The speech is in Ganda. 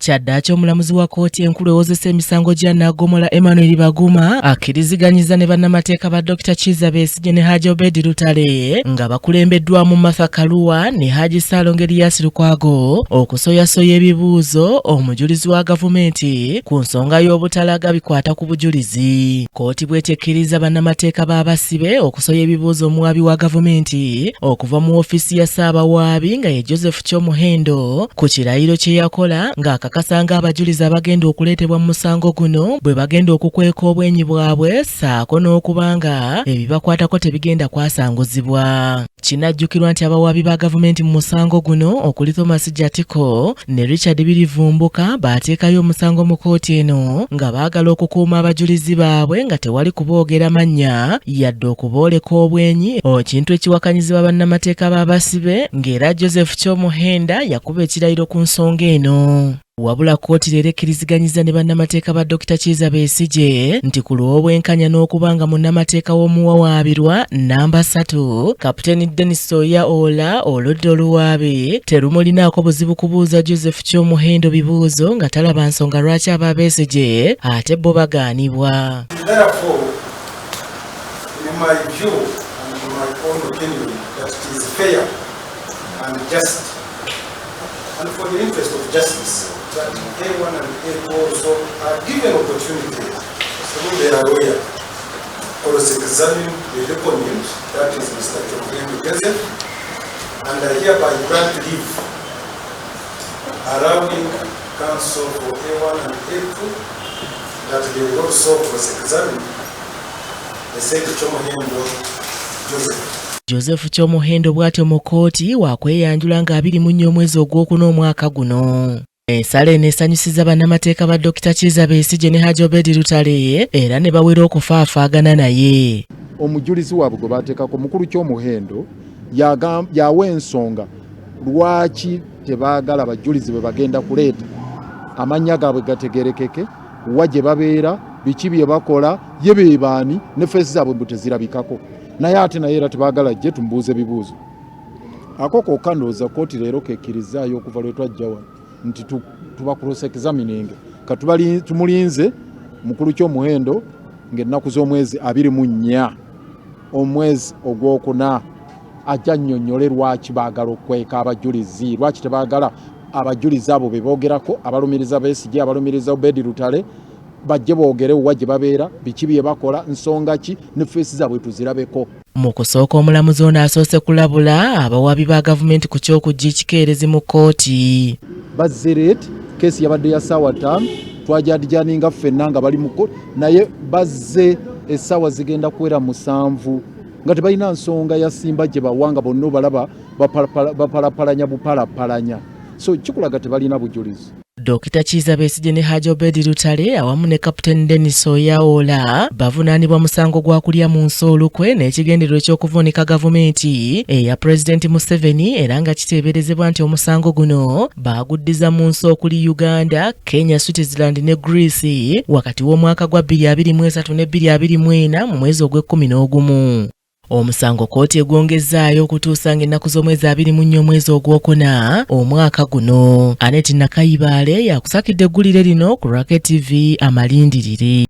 Kyaddaaki omulamuzi wa kkooti enkulu ewozesa emisango gya Nnagomola Emmanuel Baguma akkiriziganyiza ne bannamateeka ba Dr. Kizza Besigye ne Hajji Obedi Lutale nga bakulembeddwamu Martha Karua ne Hajji Ssaalongo Erias Lukwago okusoyasoya ebibuuzo omujulizi wa gavumenti ku nsonga y'obutalaga bikwata ku bujulizi. Kkooti bw'etyo ekkiriza bannamateeka b'abasibe okusoya ebibuuzo omuwaabi wa gavumenti okuva mu ofiisi ya Ssaabawaabi nga ye Joseph Kyomuhendo ku kirayiro kye yakola ng'akakasanga abajulizi abagenda okuleetebwa mu musango guno bwe bagenda okukweka obwenyi bwabwe ssaako n'okubanga ebibakwatako tebigenda kwasanguzibwa. Kinajjukirwa nti abawaabi ba gavumenti mu musango guno okuli Thomas Jatiko ne Richard Birivumbuka baateekayo omusango mu kkooti eno nga baagala okukuuma abajulizi baabwe nga tewali kuboogera mannya yadde okubooleka obwenyi, ekintu ekiwakanyizibwa bannamateeka b'abasibe ng'era Joseph Kyomuhenda yakuba ekirayiro ku nsonga eno. Wabula kkooti leero ekkiriziganyiza ne bannamateeka ba Dr. Kizza Besigye nti ku lw'obwenkanya n'okubanga munnamateeka w'omuwawaabirwa nnamba 3 Kapiteeni Dennis Oya Ola oludda oluwaabi terumulinaako buzibu kubuuza Joseph Kyomuhendo bibuuzo nga talaba nsonga lwaki aba Besigye ate bo bagaanibwa. And for the interest of justice, that A1 and A4 also are given opportunity through their lawyer to examine the deponent, that is Mr. Kyomuhendo Joseph, and I hereby grant leave, allowing counsel for A1 and A2 that they will also cross-examine the said Kyomuhendo Joseph. Joseph Kyomuhendo bw'atyo mu kkooti wakweyanjula nga 24 omwezi ogwokuna omwaka guno. Ensala eno esanyusiza bannamateeka ba Dr. Kizza Besigye ne Hajji Obedi Lutale era ne bawera okufaafaagana naye. Omujulizi waabwe gwe baateekako mukulu Kyomuhendo yawa ensonga lwaki tebaagala abajulizi bwe bagenda kuleeta amannya gaabwe gategerekeke, wa gye babeera, biki bye bakola, ye beebaani ne feesi zaabwe mbu tezirabikako. Naye ate naye era tebaagala jje tumubuuze ebibuuzo. Ako kokka ndowooza kkooti leero kekkirizaayo okuva lwe twajja wano nti tuba cross-examining ka tumulinze mukulu Kyomuhendo ng'ennaku z'omwezi 24 omwezi ogwokuna ajja nnyonnyole lwaki baagala okweka abajulizi, lwaki tebaagala abajulizi abo be boogerako abalumiriza Besigye, abalumiriza Obedi Lutale bajje boogere wa gye babeera, biki bye bakola, nsonga ki ne feesi zaabwe tuzirabeko. Mu kusooka omulamuzi ono asoose kulabula abawaabi ba gavumenti ku ky'okujja ekikeerezi mu kkooti. Bazze leeti keesi yabadde ya ssaawa 5 twajadijaninga ffenna nga bali mu kkooti, naye bazze essaawa zigenda kuwera 7 nga tebalina nsonga ya Simba gye bawanga bonna balaba bapalapalanya bupalapalanya, so kikulaga tebalina bujulizi. Dr. Kizza Besigye ne Hajji Obedi Lutale awamu ne Kapiteeni Dennis Oya Ola bavunaanibwa musango gwa kulya mu nsi olukwe n'ekigendererwa eky'okuvuunika gavumenti eya Pulezidenti Museveni era nga kiteeberezebwa nti omusango guno baaguddiza mu nsi okuli Uganda, Kenya, Switzerland ne Greece wakati w'omwaka gwa 2023 ne 2024 mu mwezi ogw'E11. Omusango kkooti egwongezaayo okutuusa ng'ennaku z'omwezi 24 omwezi ogwokuna omwaka guno. Annette Nakayibaale yakusakidde eggulire lino ku Rocket TV amalindirire.